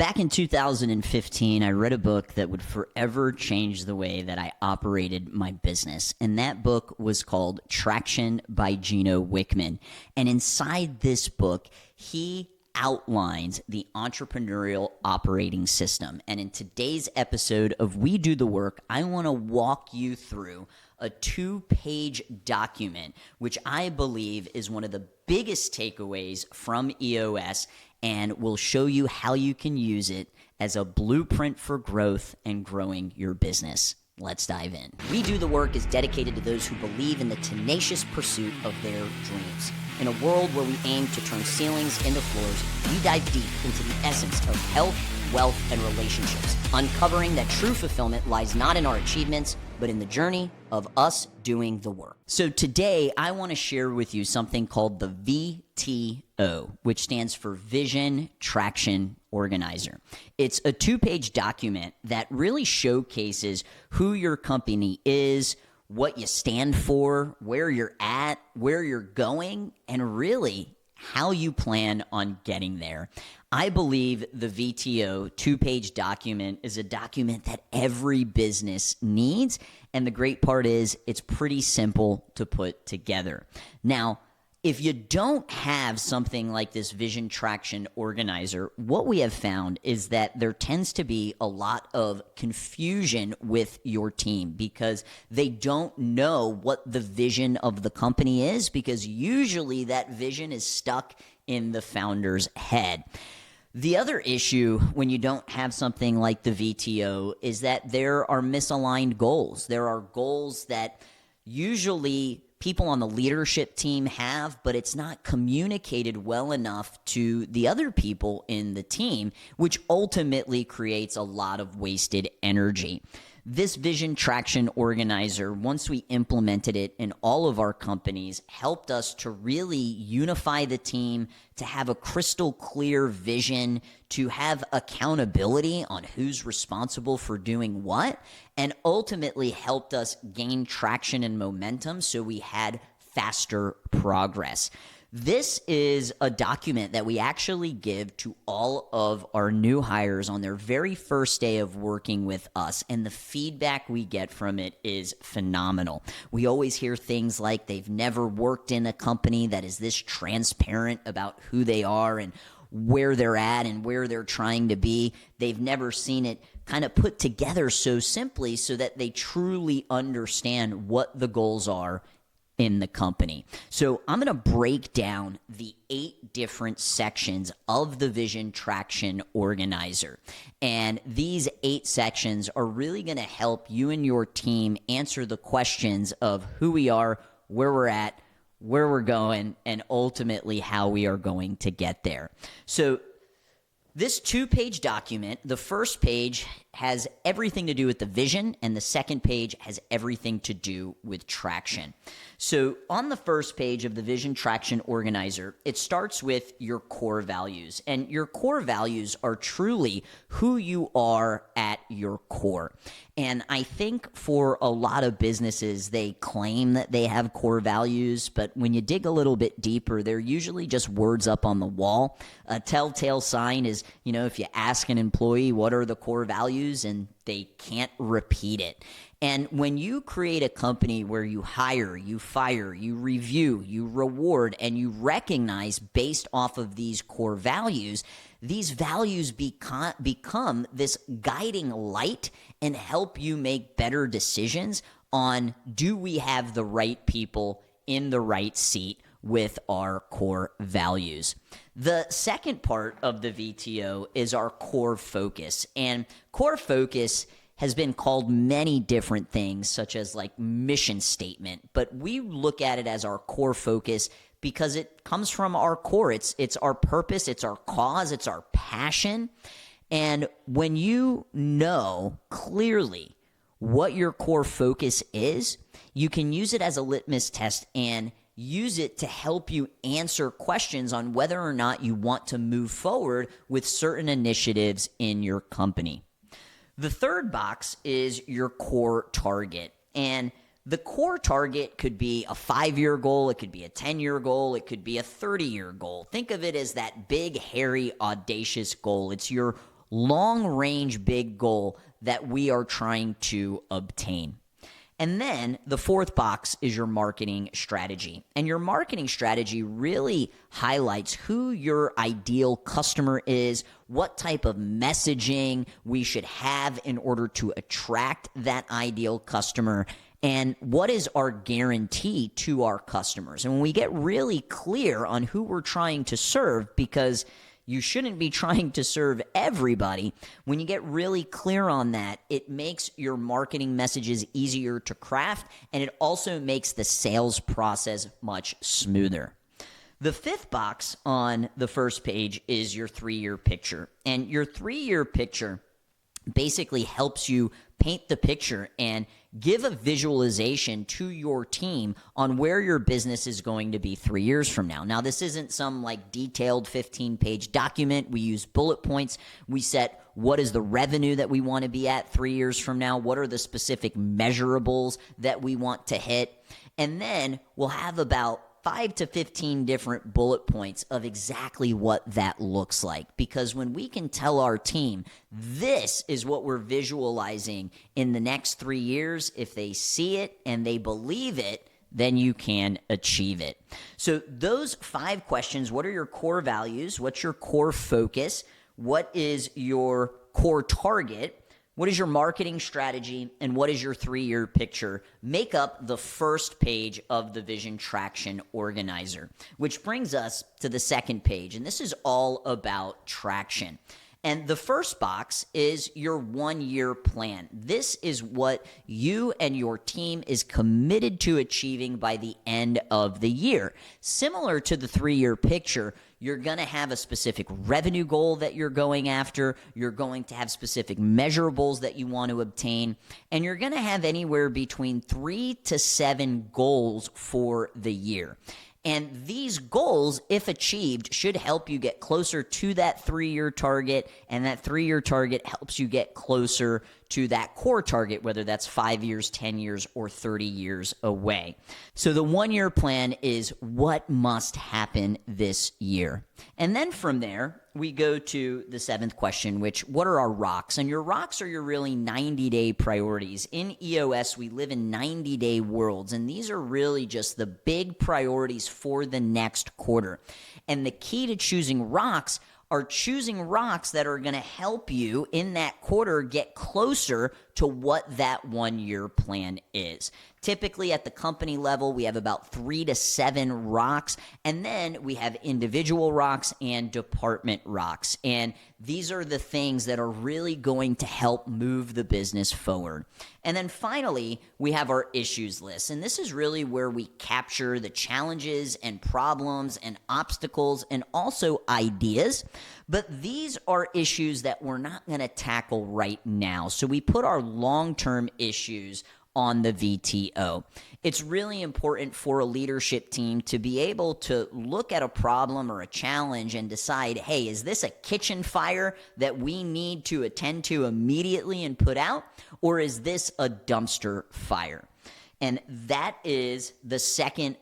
Back in 2015, I read a book that would forever change the way that I operated my business. And that book was called Traction by Gino Wickman. And inside this book, he outlines the entrepreneurial operating system. And in today's episode of We Do the Work, I want to walk you through a 2-page document, which I believe is one of the biggest takeaways from EOS, and will show you how you can use it as a blueprint for growth and growing your business. Let's dive in. We Do the Work is dedicated to those who believe in the tenacious pursuit of their dreams. In a world where we aim to turn ceilings into floors, we dive deep into the essence of health, wealth, and relationships, uncovering that true fulfillment lies not in our achievements, but in the journey of us doing the work. So today, I want to share with you something called the VTO, which stands for Vision Traction Organizer. It's a 2-page document that really showcases who your company is, what you stand for, where you're at, where you're going, and really how you plan on getting there. I believe the VTO 2-page document is a document that every business needs, and the great part is it's pretty simple to put together. Now, if you don't have something like this Vision Traction Organizer, what we have found is that there tends to be a lot of confusion with your team because they don't know what the vision of the company is, because usually that vision is stuck in the founder's head. The other issue when you don't have something like the VTO is that there are misaligned goals. There are goals that usually people on the leadership team have, but it's not communicated well enough to the other people in the team, which ultimately creates a lot of wasted energy. This Vision Traction Organizer, once we implemented it in all of our companies, helped us to really unify the team, to have a crystal clear vision, to have accountability on who's responsible for doing what, and ultimately helped us gain traction and momentum so we had faster progress. This is a document that we actually give to all of our new hires on their very first day of working with us, and the feedback we get from it is phenomenal. We always hear things like they've never worked in a company that is this transparent about who they are and where they're at and where they're trying to be. They've never seen it kind of put together so simply so that they truly understand what the goals are in the company. So I'm going to break down the 8 different sections of the Vision Traction Organizer. And these 8 sections are really going to help you and your team answer the questions of who we are, where we're at, where we're going, and ultimately how we are going to get there. So this 2-page document, the first page has everything to do with the vision, and the second page has everything to do with traction. So on the first page of the Vision Traction Organizer, it starts with your core values. And your core values are truly who you are at your core. And I think for a lot of businesses, they claim that they have core values, but when you dig a little bit deeper, they're usually just words up on the wall. A telltale sign is, if you ask an employee what are the core values and they can't repeat it. And when you create a company where you hire, you fire, you review, you reward, and you recognize based off of these core values, these values become this guiding light and help you make better decisions on, do we have the right people in the right seat with our core values. The second part of the VTO is our core focus. And core focus has been called many different things, such as like mission statement, but we look at it as our core focus because it comes from our core. It's our purpose, it's our cause, it's our passion. And when you know clearly what your core focus is, you can use it as a litmus test and use it to help you answer questions on whether or not you want to move forward with certain initiatives in your company. The third box is your core target. And the core target could be a 5-year goal, it could be a 10-year goal, it could be a 30-year goal. Think of it as that big, hairy, audacious goal. It's your long-range big goal that we are trying to obtain. And then the fourth box is your marketing strategy. And your marketing strategy really highlights who your ideal customer is, what type of messaging we should have in order to attract that ideal customer, and what is our guarantee to our customers. And when we get really clear on who we're trying to serve, because you shouldn't be trying to serve everybody. When you get really clear on that, it makes your marketing messages easier to craft, and it also makes the sales process much smoother. The fifth box on the first page is your 3-year picture. And your 3-year picture basically helps you paint the picture and give a visualization to your team on where your business is going to be 3 years from now. Now, this isn't some like detailed 15-page document. We use bullet points. We set what is the revenue that we want to be at 3 years from now? What are the specific measurables that we want to hit? And then we'll have about 5 to 15 different bullet points of exactly what that looks like. Because when we can tell our team, this is what we're visualizing in the next 3 years, if they see it and they believe it, then you can achieve it. So those 5 questions: what are your core values? What's your core focus? What is your core target? What is your marketing strategy, and what is your 3-year picture? Make up the first page of the Vision Traction Organizer, which brings us to the second page, and this is all about traction. And the first box is your 1-year plan. This is what you and your team is committed to achieving by the end of the year. Similar to the 3-year picture, you're going to have a specific revenue goal that you're going after. You're going to have specific measurables that you want to obtain. And you're going to have anywhere between 3 to 7 goals for the year. And these goals, if achieved, should help you get closer to that 3-year target, and that 3-year target helps you get closer to that core target, whether that's 5 years, 10 years, or 30 years away. So the 1-year plan is what must happen this year. And then from there, we go to the 7th question, which, what are our rocks? And your rocks are your really 90-day priorities. In EOS, we live in 90-day worlds, and these are really just the big priorities for the next quarter. And the key to choosing rocks are choosing rocks that are going to help you in that quarter get closer to what that 1-year plan is. Typically at the company level, we have about 3 to 7 rocks, and then we have individual rocks and department rocks. And these are the things that are really going to help move the business forward. And then finally, we have our issues list. And this is really where we capture the challenges and problems and obstacles and also ideas. But these are issues that we're not going to tackle right now. So we put our long-term issues on the VTO. It's really important for a leadership team to be able to look at a problem or a challenge and decide, hey, is this a kitchen fire that we need to attend to immediately and put out, or is this a dumpster fire? And that is the second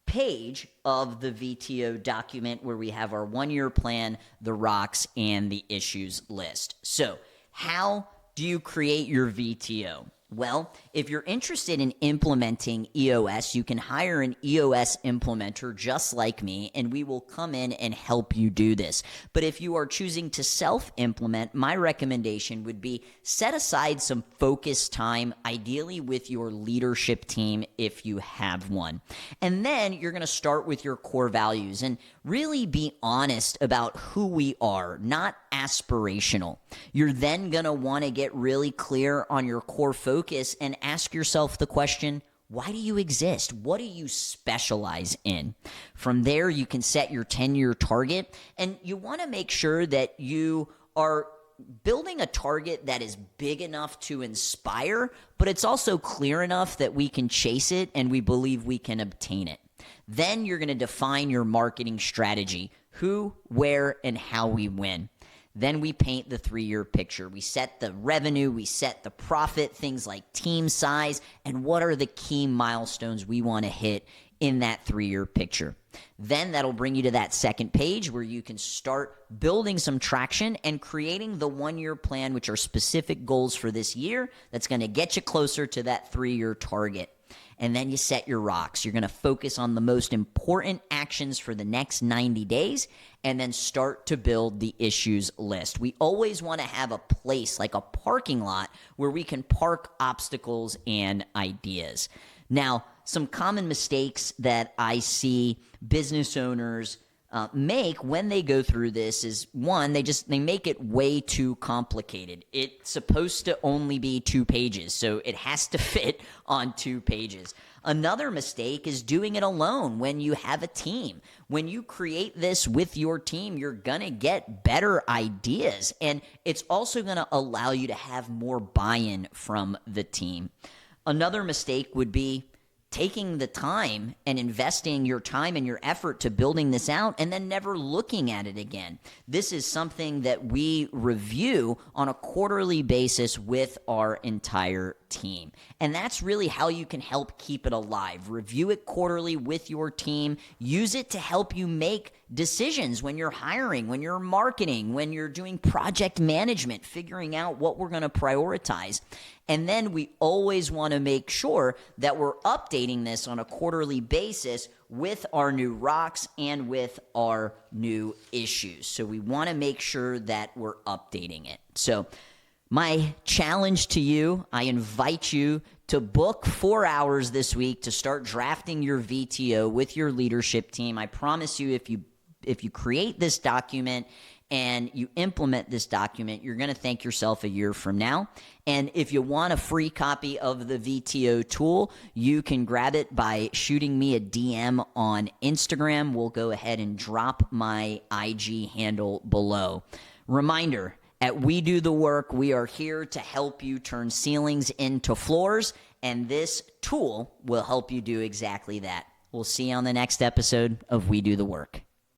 page of the VTO document, where we have our 1-year plan, the rocks, and the issues list. So how do you create your VTO? Well, if you're interested in implementing EOS, you can hire an EOS implementer just like me, and we will come in and help you do this. But if you are choosing to self-implement, my recommendation would be set aside some focus time, ideally with your leadership team if you have one. And then you're going to start with your core values and really be honest about who we are, not aspirational. You're then going to want to get really clear on your core focus and ask yourself the question, why do you exist? What do you specialize in? From there, you can set your 10-year target, and you want to make sure that you are building a target that is big enough to inspire, but it's also clear enough that we can chase it and we believe we can obtain it. Then you're going to define your marketing strategy, who, where, and how we win. Then we paint the 3-year picture. We set the revenue, we set the profit, things like team size, and what are the key milestones we want to hit in that 3-year picture. Then that'll bring you to that second page where you can start building some traction and creating the 1-year plan, which are specific goals for this year that's going to get you closer to that 3-year target. And then you set your rocks. You're going to focus on the most important actions for the next 90 days and then start to build the issues list. We always want to have a place like a parking lot where we can park obstacles and ideas. Now, some common mistakes that I see business owners make when they go through this is, one, they make it way too complicated. It's supposed to only be 2 pages, so it has to fit on 2 pages. Another mistake is doing it alone when you have a team. When you create this with your team, you're going to get better ideas, and it's also going to allow you to have more buy-in from the team. Another mistake would be taking the time and investing your time and your effort to building this out and then never looking at it again. This is something that we review on a quarterly basis with our entire team. And that's really how you can help keep it alive. Review it quarterly with your team. Use it to help you make decisions when you're hiring, when you're marketing, when you're doing project management, figuring out what we're going to prioritize. And then we always want to make sure that we're updating this on a quarterly basis with our new rocks and with our new issues. So we want to make sure that we're updating it. So my challenge to you, I invite you to book 4 hours this week to start drafting your VTO with your leadership team. I promise you, if you create this document and you implement this document, you're going to thank yourself a year from now. And if you want a free copy of the VTO tool, you can grab it by shooting me a DM on Instagram. We'll go ahead and drop my IG handle below. Reminder, at We Do the Work, we are here to help you turn ceilings into floors, and this tool will help you do exactly that. We'll see you on the next episode of We Do the Work.